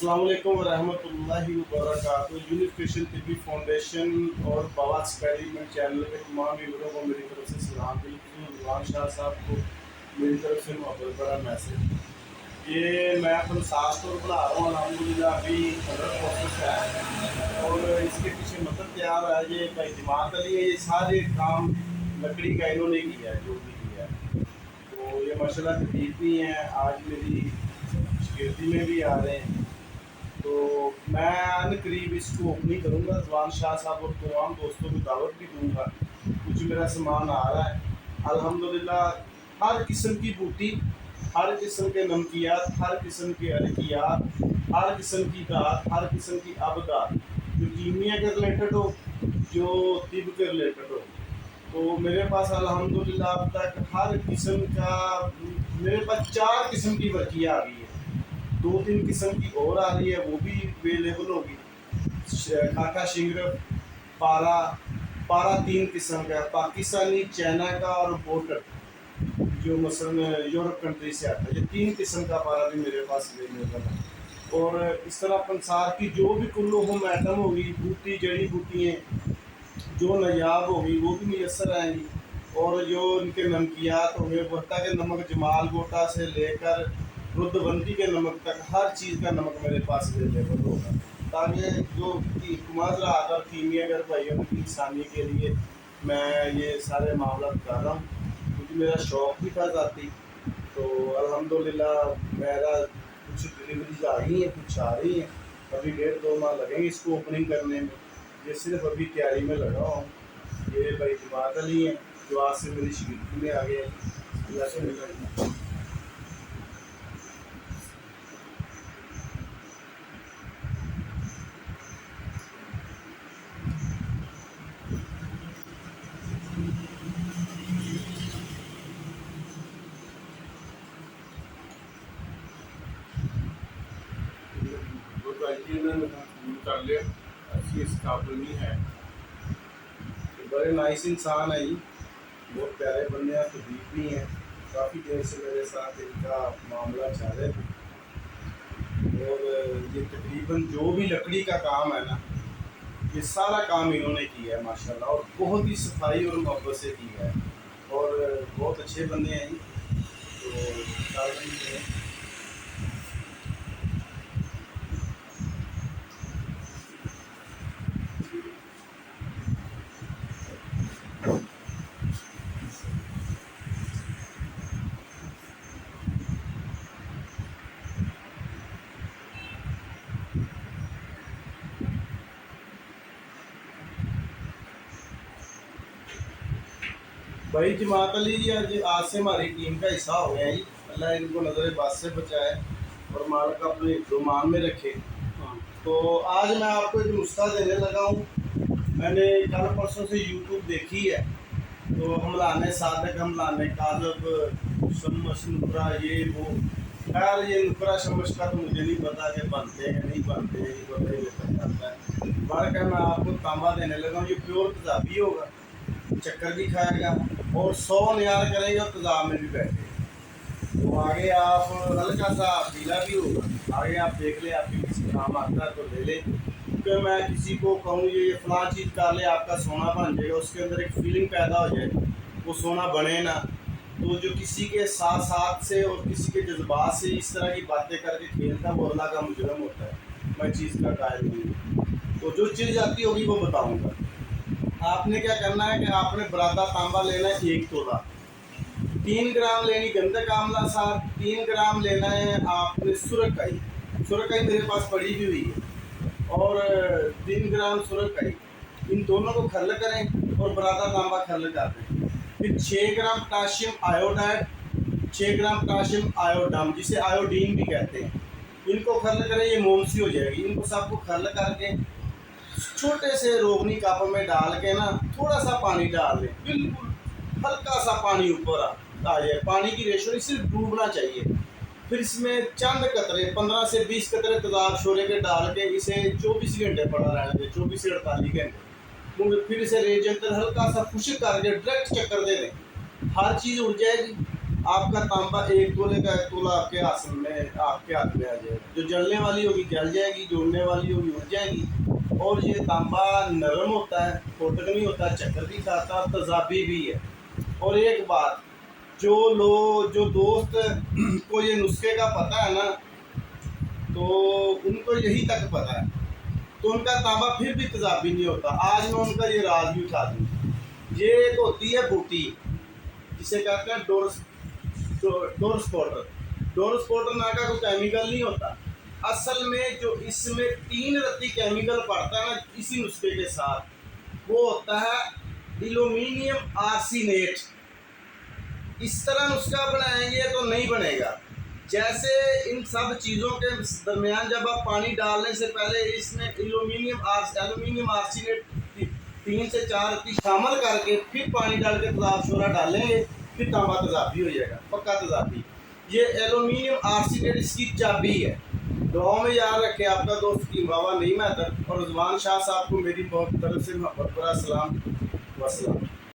अस्सलाम वालेकुम रहमतुल्लाहि व बरकातहू। यूनिफिकेशन तिब्बी फाउंडेशन और बाबा एक्सपेरिमेंट चैनल के तमाम व्यूअरों को मेरी तरफ से सलाम। बिल्कुल रज़वान शाह साहब को मेरी तरफ से मोहब्बत भरा मैसेज। ये मैं अपन सास तौर बना रहा हूँ अल्हम्दुलिल्लाह, अभी 100% है और इसके पीछे मतलब तैयार है ये भाई जमात अली है। ये सारे काम लकड़ी का इन्होंने किया है, जो भी किया है। तो ये माशाल्लाह खरीद भी हैं, आज मेरी शिरकती में भी आ रहे हैं। तो मैं अन करीब इसको ओपनिंग करूँगा। रज़वान शाह साहब और तमाम दोस्तों को दावत भी दूँगा। कुछ मेरा सामान आ रहा है अल्हम्दुलिल्लाह। हर किस्म की बूटी, हर किस्म के नमकियात, हर किस्म के अरकियात, हर किस्म की दात, हर किस्म की अबदात, जो कीमिया के रिलेटेड हो, जो तिब के रिलेटेड हो। तो मेरे पास अल्हम्दुलिल्लाह अब तक हर किस्म का, मेरे पास 4 किस्म की वर्कियाँ आ गई है। 2-3 किस्म की और आ रही है, वो भी अवेलेबल होगी। खाका शिंगर, पारा, पारा 3 किस्म का है, पाकिस्तानी, चाइना का और बोटर जो मसलन यूरोप कंट्री से आता है। ये 3 किस्म का पारा भी मेरे पास अवेलेबल है। और इस तरह पंसार की जो भी कुल्लू हम आइटम होगी, बूटी जड़ी बूटियाँ जो नायाब होगी वो भी मैसर आएंगी। और जो इनके नमकियात हो गए, भुट्टा के नमक, जमाल गोटा से लेकर रुद्रबंदी के नमक तक, हर चीज़ का नमक मेरे पास अवेलेबल होगा। ताकि जो कि हुकूमत रहा था कीमियागर भाइयों की इंसानी के लिए मैं ये सारे मामला कर रहा हूँ, क्योंकि मेरा शौक़ भी था ज़ाती। तो अल्हम्दुलिल्लाह मेरा कुछ डिलीवरीज आ गई हैं, कुछ आ रही हैं। अभी 1.5-2 माह लगेंगे इसको ओपनिंग करने में। ये सिर्फ अभी तैयारी में लगा हूँ। ये भाई जमात अली हैं जो आज से मेरी शिरकती में आ गए हैं। कर लिया, अच्छी इस काबिल नहीं है। बड़े नाइस इंसान है ये, बहुत प्यारे बंदे हैं, खबीब भी हैं। काफ़ी देर से मेरे साथ इनका मामला चल रहा है। और ये तकरीबन जो भी लकड़ी का काम है ना, ये सारा काम इन्होंने किया है माशाल्लाह, और बहुत ही सफाई और मोहब्बत से किया है। और बहुत अच्छे बंदे हैं ये। तो भाई जमात अली जी आज से हमारी टीम का हिस्सा हो गया जी। अल्लाह इनको नज़र बस से बचाए और मालिक अपने रुमान में रखे। तो आज मैं आपको एक नुस्खा देने लगा हूँ। मैंने कल परसों से यूट्यूब देखी है। तो हमलाने सादक, हमलाने कालब, शमश, नुकरा, ये वो। खैर ये नुकरा शमश का तो मुझे नहीं पता कि बनते हैं नहीं बनते, ये पता ही जाता है। बार मैं आपको तांबा देने लगा हूँ। ये प्योर तेजाबी होगा, चक्कर भी खाएगा और 100 न्यार करेगा, तेजाब में भी बैठेगा। तो आगे आप हल्का सा पीला भी होगा, आगे आप देख ले, आपके किसी काम आता है तो ले ले। क्योंकि मैं किसी को कहूँ ये फलां चीज़ कर ले, आपका सोना बन जाएगा, उसके अंदर एक फीलिंग पैदा हो जाए, वो सोना बने ना। तो जो किसी के साथ साथ से और किसी के जज्बात से इस तरह की बातें करके खेलता है, वो अल्लाह का मुजरम होता है। मैं चीज़ का कायल नहीं हूँ। तो जो चीज़ आती होगी वो बताऊँगा। आपने क्या करना है कि आपने बरादा तांबा लेना है 1 तोला, 3 ग्राम लेनी गंधक आंवला साहब, 3 ग्राम लेना है आपने सुरकाई। सुरकाई मेरे पास पड़ी भी हुई है, और 3 ग्राम सुरकाई। इन दोनों को खल करें और बरादा तांबा खल कर दें। फिर 6 ग्राम पोटाशियम आयोडाइड, 6 ग्राम पोटाशियम आयोडम, जिसे आयोडीन भी कहते हैं, इनको खल करें। ये मोमसी हो जाएगी। इनको सबको खल करके छोटे से रोगनी कप में डाल के ना, थोड़ा सा पानी डाल दें, बिल्कुल हल्का सा पानी ऊपर आ जाए। पानी की रेशो सिर्फ डूबना चाहिए। फिर इसमें चंद कतरे, 15 से 20 कतरे तेजाब शोरे के डाल के इसे 24 घंटे पड़ा रहने दें, 24 से 48 घंटे। फिर इसे रेजेंटर हल्का सा खुश्क करके डायरेक्ट चक्कर दे दें, हर चीज़ उड़ जाएगी। آپ کا تانبا 1 تولے کا 1 تولا آپ کے ہاتھ میں آ جائے گا. جو جلنے والی ہوگی جل جائے گی، جو اڑنے والی ہوگی اڑ جائے گی. اور یہ تانبا نرم ہوتا ہے، پھوٹک نہیں ہوتا، چکر بھی کھاتا، تیزابی بھی ہے. اور ایک بات، جو دوست کو یہ نسخے کا پتہ ہے نا، تو ان کو یہی تک پتہ ہے، تو ان کا تانبا پھر بھی تیزابی نہیں ہوتا. آج میں ان کا یہ راز بھی اٹھا دوں. یہ ایک ہوتی ہے بوٹی، جسے کہتے ہیں ڈور سپورٹر نام کا کوئی کیمیکل نہیں ہوتا. اصل میں جو اس میں 3 رتی کیمیکل پڑتا ہے نا اسی نسخے کے ساتھ، وہ ہوتا ہے ایلومینیم آرسینیٹ. اس طرح نسخہ بنائیں گے تو نہیں بنے گا. جیسے ان سب چیزوں کے درمیان جب آپ پانی ڈالنے سے پہلے اس میں ایلومینیم آرسینیٹ 3 سے 4 رتی شامل کر کے پھر پانی ڈال کے تیزاب شورا ڈالیں گے، پھر تانبا تیزابی ہو جائے گا، پکا تیزابی. یہ ایلومینیم آرسینیٹ اس کی چابی ہے. دعاؤں میں یاد رکھیں. آپ کا دوست حکیم بابا نعیم حیدر اور رضوان شاہ صاحب کو میری طرف سے محبت بھرا سلام و سلام.